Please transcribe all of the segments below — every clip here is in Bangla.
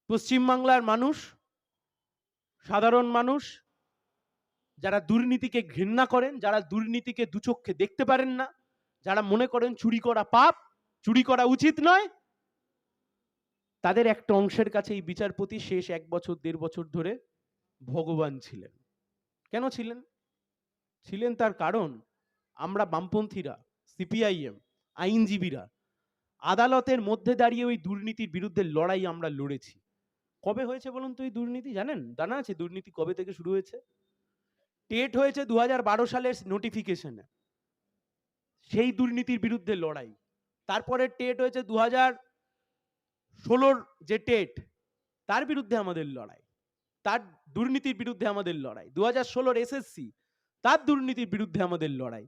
পশ্চিমবাংলার মানুষ, সাধারণ মানুষ যারা দুর্নীতিকে ঘৃণা করেন, যারা দুর্নীতিকে দুচক্ষে দেখতে পারেন না, যারা মনে করেন চুরি করা পাপ, চুরি করা উচিত নয়, তাদের একটা অংশের কাছে এই বিচারপতি শেষ 1 বছর 1.5 বছর ধরে ভগবান ছিলেন। কেন ছিলেন? ছিলেন তার কারণ আমরা বামপন্থীরা, সিপিআইএম, আইনজীবীরা আদালতের মধ্যে দাঁড়িয়ে ওই দুর্নীতির বিরুদ্ধে লড়াই আমরা লড়েছি। কবে হয়েছে বলুন তো এই দুর্নীতি? জানেন? জানা আছে দুর্নীতি কবে থেকে শুরু হয়েছে? টেট হয়েছে 2012 সালের নোটিফিকেশনে, সেই দুর্নীতির বিরুদ্ধে লড়াই। তারপরে টেট হয়েছে 2016 যে টেট, তার বিরুদ্ধে আমাদের লড়াই, তার দুর্নীতির বিরুদ্ধে আমাদের লড়াই। 2016 এসএসসি, তার দুর্নীতির বিরুদ্ধে আমাদের লড়াই।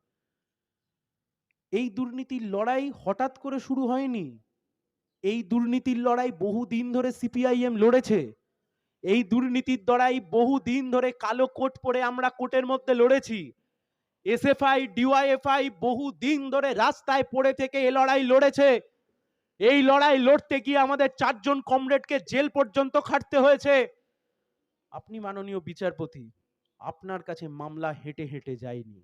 এই দুর্নীতির লড়াই হঠাৎ করে শুরু হয়নি। এই দুর্নীতির লড়াই বহুদিন ধরে সিপিআইএম লড়েছে। এই দুর্নীতির লড়াই বহুদিন ধরে কালো কোট পরে আমরা কোর্টের মধ্যে লড়েছি। এসএফআই, ডিওয়াইএফআই বহুদিন ধরে রাস্তায় পড়ে থেকে এই লড়াই লড়েছে। এই লড়াই লড়তে গিয়ে আমাদের 4 জন কমরেডকে জেল পর্যন্ত খাটতে হয়েছে। আপনি মাননীয় বিচারপতি, আপনার কাছে মামলা হেঁটে হেঁটে যায়নি।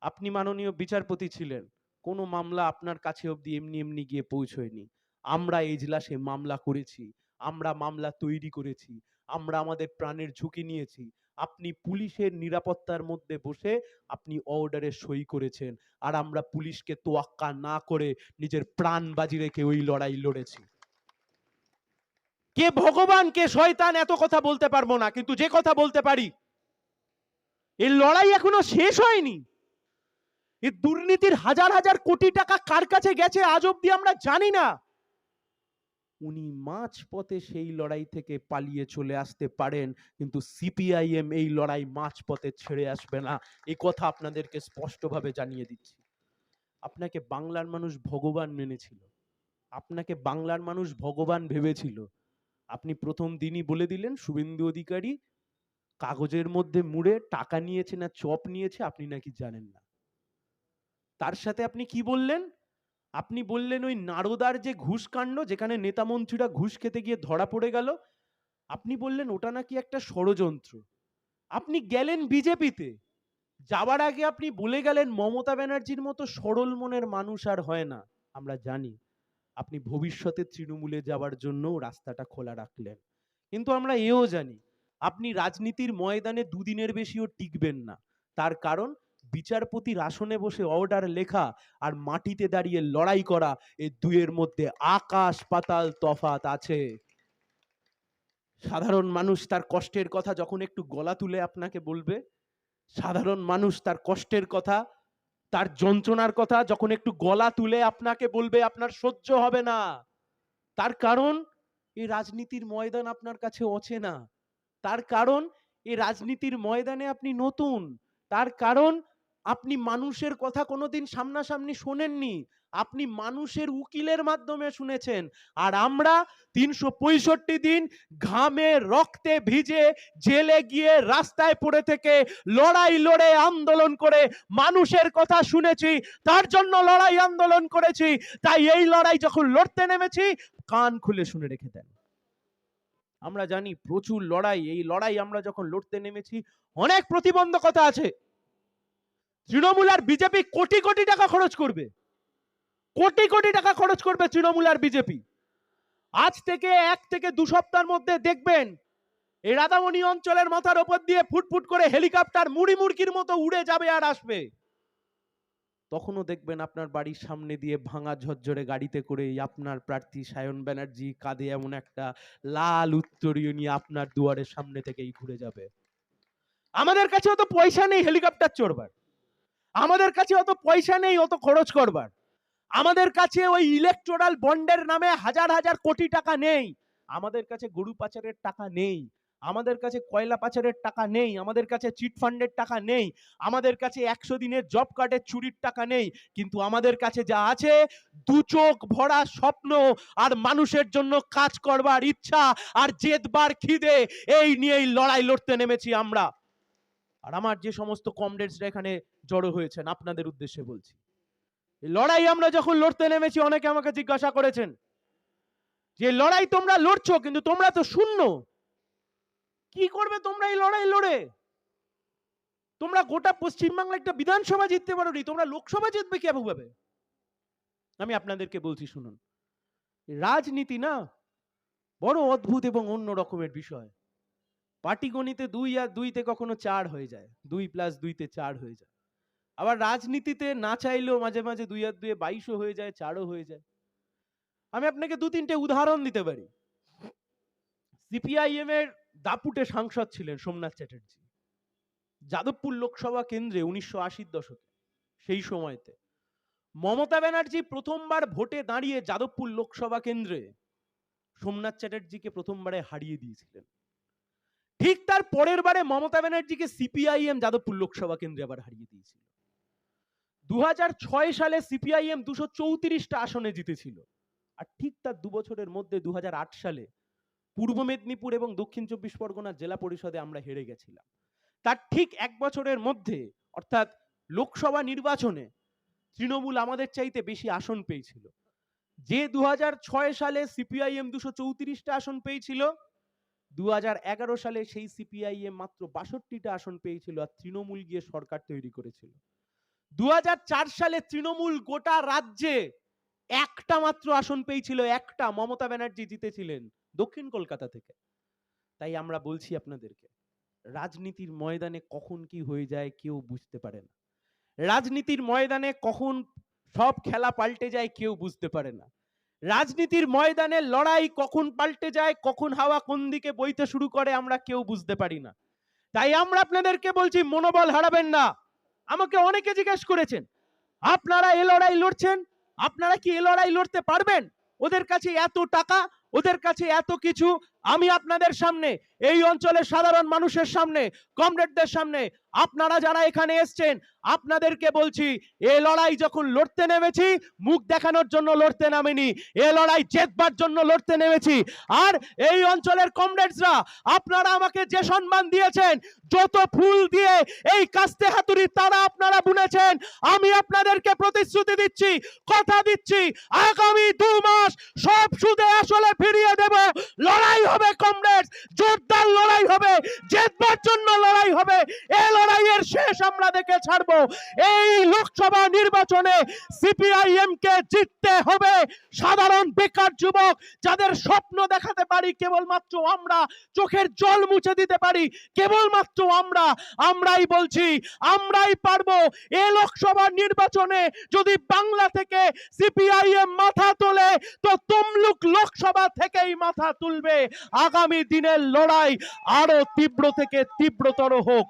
আপনি মাননীয় বিচারপতি ছিলেন, কোনো মামলা আপনার কাছে অবধি এমনি এমনি গিয়ে পৌঁছয়নি। আমরা এজলাসে মামলা করেছি, আমরা মামলা তৈরি করেছি, আমরা আমাদের প্রাণের ঝুঁকি নিয়েছি। আপনি পুলিশের নিরাপত্তার মধ্যে বসে আপনি অর্ডারে সই করেছেন, আর আমরা পুলিশকে তোয়াক্কা না করে নিজের প্রাণ বাজি রেখে ওই লড়াই লড়েছি। কে ভগবান কে শয়তান এত কথা বলতে পারবো না, কিন্তু যে কথা বলতে পারি, এই লড়াই এখনো শেষ হয়নি। এই দুর্নীতির হাজার হাজার কোটি টাকা কার কাছে গেছে আজ অব্দি আমরা জানি না। উনি মাঝপথে সেই লড়াই থেকে পালিয়ে চলে আসতে পারেন, কিন্তু সিপিআইএম এই লড়াই মাঝপথে ছেড়ে আসবে না। এই কথা আপনাদেরকে স্পষ্টভাবে জানিয়ে দিচ্ছি। আপনাকে বাংলার মানুষ ভগবান মেনেছিল, আপনাকে বাংলার মানুষ ভগবান ভেবেছিল। আপনি প্রথম দিনই বলে দিলেন শুভেন্দু অধিকারী কাগজের মধ্যে মুড়ে টাকা নিয়েছে না চপ নিয়েছে আপনি নাকি জানেন না। তার সাথে আপনি কি বললেন? আপনি বললেন ওই নারদার যে ঘুষ কাণ্ড, যেখানে নেতা মন্ত্রীরা ঘুষ খেতে গিয়ে ধরা পড়ে গেল, আপনি বললেন ওটা নাকি একটা ষড়যন্ত্র। আপনি গেলেন বিজেপিতে, যাওয়ার আগে আপনি বলে গেলেন মমতা ব্যানার্জির মতো সরল মনের মানুষ আর হয় না। আমরা জানি আপনি ভবিষ্যতে তৃণমূলে যাওয়ার জন্য রাস্তাটা খোলা রাখলেন, কিন্তু আমরা এও জানি আপনি রাজনীতির ময়দানে দুদিনের বেশিও টিকবেন না। তার কারণ বিচারপতির আসনে বসে অর্ডার লেখা আর মাটিতে দাঁড়িয়ে লড়াই করা, এই দুইয়ের মধ্যে আকাশ পাতাল তফাত আছে। সাধারণ মানুষ তার কষ্টের কথা যখন একটু গলা তুলে আপনাকে বলবে, সাধারণ মানুষ তার কষ্টের কথা, তার যন্ত্রণার কথা যখন একটু গলা তুলে আপনাকে বলবে, আপনার সহ্য হবে না। তার কারণ এই রাজনীতির ময়দান আপনার কাছে অচেনা। তার কারণ এই রাজনীতির ময়দানে আপনি নতুন। তার কারণ আপনি মানুষের কথা কোনোদিন সামনাসামনি শোনেননি, আপনি মানুষের উকিলের মাধ্যমে শুনেছেন। আর আমরা 365 দিন ঘামে রক্তে ভিজে জেলে গিয়ে রাস্তায় পড়ে থেকে লড়াই লড়ে আন্দোলন করে মানুষের কথা শুনেছি, তার জন্য লড়াই আন্দোলন করেছি। তাই এই লড়াই যখন লড়তে নেমেছি, কান খুলে শুনে রেখে দেন। আমরা জানি প্রচুর লড়াই, এই লড়াই আমরা যখন লড়তে নেমেছি অনেক প্রতিবন্ধকতা আছে। তৃণমূল আর বিজেপি কোটি কোটি টাকা খরচ করবে, কোটি কোটি টাকা খরচ করবে তৃণমূল আর বিজেপি। আজ থেকে 1 থেকে 2 সপ্তাহের মধ্যে দেখবেন এই রাধামণি অঞ্চলের মাথার উপর দিয়ে ফুটফুট করে হেলিকপ্টার মুড়ি মুড়কির মতো উড়ে যাবে আর আসবে। তখনও দেখবেন আপনার বাড়ির সামনে দিয়ে ভাঙা ঝরঝরে গাড়িতে করে আপনার প্রার্থী সায়ন ব্যানার্জি কাঁধে এমন একটা লাল উত্তরীয় নিয়ে আপনার দুয়ারের সামনে থেকেই ঘুরে যাবে। আমাদের কাছে অত পয়সা নেই হেলিকপ্টার চড়বার, আমাদের কাছে অত পয়সা নেই অত খরচ করবার, আমাদের কাছে ওই ইলেকটোরাল বন্ডের নামে হাজার হাজার কোটি টাকা নেই, আমাদের কাছে গরু পাচারের টাকা নেই, আমাদের কাছে কয়লা পাচারের টাকা নেই, আমাদের কাছে চিট ফান্ডের টাকা নেই, আমাদের কাছে 100 দিনের জব কার্ডের চুরির টাকা নেই। কিন্তু আমাদের কাছে যা আছে, দু চোখ ভরা স্বপ্ন আর মানুষের জন্য কাজ করবার ইচ্ছা আর জেদবার খিদে, এই নিয়েই লড়াই লড়তে নেমেছি আমরা। আর আমার যে সমস্ত কমরেডসরা এখানে জড়ো হয়েছেন, আপনাদের উদ্দেশ্যে বলছি, এই লড়াই আমরা যখন লড়তে নেমেছি অনেকে আমাকে জিজ্ঞাসা করেছেন যে লড়াই তোমরা লড়ছো, কিন্তু তোমরা তো শূন্য। কি করবে তোমরা এই লড়াই লড়ে? তোমরা গোটা পশ্চিমবাংলা একটা বিধানসভা জিততে পারোনি, তোমরা লোকসভা জিতবে কিভাবে? আমি আপনাদেরকে বলছি শুনুন, রাজনীতি না বড় অদ্ভুত এবং অন্য রকমের বিষয়। পাটিগণিতে 2 আর 2 কখনো 4 হয়ে যায়, 2 + 2 4 হয়ে যায়। আবার রাজনীতিতে না চাইলেও মাঝে মাঝে 2 আর 2 22ও হয়ে যায়, 4ও হয়ে যায়। আমি আপনাকে 2-3টে উদাহরণ দিতে পারি। সিপিআইএম এর দাপুটে সাংসদ ছিলেন সোমনাথ চ্যাটার্জি, যাদবপুর লোকসভা কেন্দ্রে 1980-র দশকে। সেই সময়তে মমতা ব্যানার্জি প্রথমবার ভোটে দাঁড়িয়ে যাদবপুর লোকসভা কেন্দ্রে সোমনাথ চ্যাটার্জিকে প্রথমবারে হারিয়ে দিয়েছিলেন। ঠিক তার পরের বারে মমতা ব্যানার্জিকে সিপিআইএম যাদবপুর লোকসভা কেন্দ্রে আবার হারিয়ে দিয়েছিল। 2006 সালে সিপিআইএম 234টা আসনে জিতেছিল। আর ঠিক তার 2 বছরের মধ্যে 2008 সালে পূর্ব মেদিনীপুর এবং দক্ষিণ 24 পরগনা জেলা পরিষদে আমরা হেরে গেছিলাম। তার ঠিক 1 বছরের মধ্যে, অর্থাৎ লোকসভা নির্বাচনে তৃণমূল আমাদের চাইতে বেশি আসন পেয়েছিল। যে 2006 সালে সিপিআইএম 234টা আসন পেয়েছিল, 2011 সালে সেই সিপিআইএম মাত্র 62টা আসন পেয়েছিল, আর তৃণমূল গিয়ে সরকার তৈরি করেছিল। 2004 সালে তৃণমূল গোটা রাজ্যে একটা মাত্র আসন পেয়েছিল, একটা। মমতা ব্যানার্জি জিতেছিলেন দক্ষিণ কলকাতা থেকে। তাই আমরা বলছি আপনাদেরকে, রাজনীতির ময়দানে কখন কি হয়ে যায় কেউ বুঝতে পারে না। রাজনীতির ময়দানে কখন সব খেলা পাল্টে যায় কেউ বুঝতে পারে না। রাজনীতির ময়দানে লড়াই কখন পাল্টে যায়, কখন হাওয়া কোন দিকে বইতে শুরু করে আমরা কেউ বুঝতে পারি না। তাই আমরা আপনাদেরকে বলছি, মনোবল হারাবেন না। আমাকে অনেকে জিজ্ঞেস করেছেন, আপনারা এ লড়াই লড়ছেন, আপনারা কি এ লড়াই লড়তে পারবেন? ওদের কাছে এত টাকা, ওদের কাছে এত কিছু। আমি আপনাদের সামনে, এই অঞ্চলের সাধারণ মানুষের সামনে, কমরেডদের সামনে, আপনারা যারা এখানে এসছেন, আপনাদেরকে বলছি, এ লড়াই যখন লড়তে নেমেছি, মুখ দেখানোর জন্য লড়তে নামিনি, এ লড়াই জেতবার জন্য লড়তে নেমেছি। আর এই অঞ্চলের কমরেডসরা, আপনারা আমাকে যে সম্মান দিয়েছেন, যত ফুল দিয়ে এই কাস্তে হাতুড়ির তারা আপনারা বুনেছেন, আমি আপনাদেরকে প্রতিশ্রুতি দিচ্ছি, কথা দিচ্ছি, আগামী 2 মাস সব সুদে আসলে ফিরিয়ে দেব। লড়াই হবে কমরেডস, জোরদার লড়াই হবে, জেতবার জন্য লড়াই হবে। এই লড়াইয়ের শেষ আমরা দেখে ছাড়বো। এই লোকসভা নির্বাচনে সিপিআইএম কে জিততে হবে। সাধারণ বেকার যুবক যাদের স্বপ্ন দেখাতে পারি কেবলমাত্র আমরা, চোখের জল মুছে দিতে পারি কেবলমাত্র আমরা, আমরাই বলছি, আমরাই পারবো। এই লোকসভা নির্বাচনে যদি বাংলা থেকে সিপিআইএম মাথা তোলে, তো তমলুক লোকসভা থেকেই মাথা তুলবে। আগামী দিনের লড়াই আরো তীব্র থেকে তীব্রতর হোক।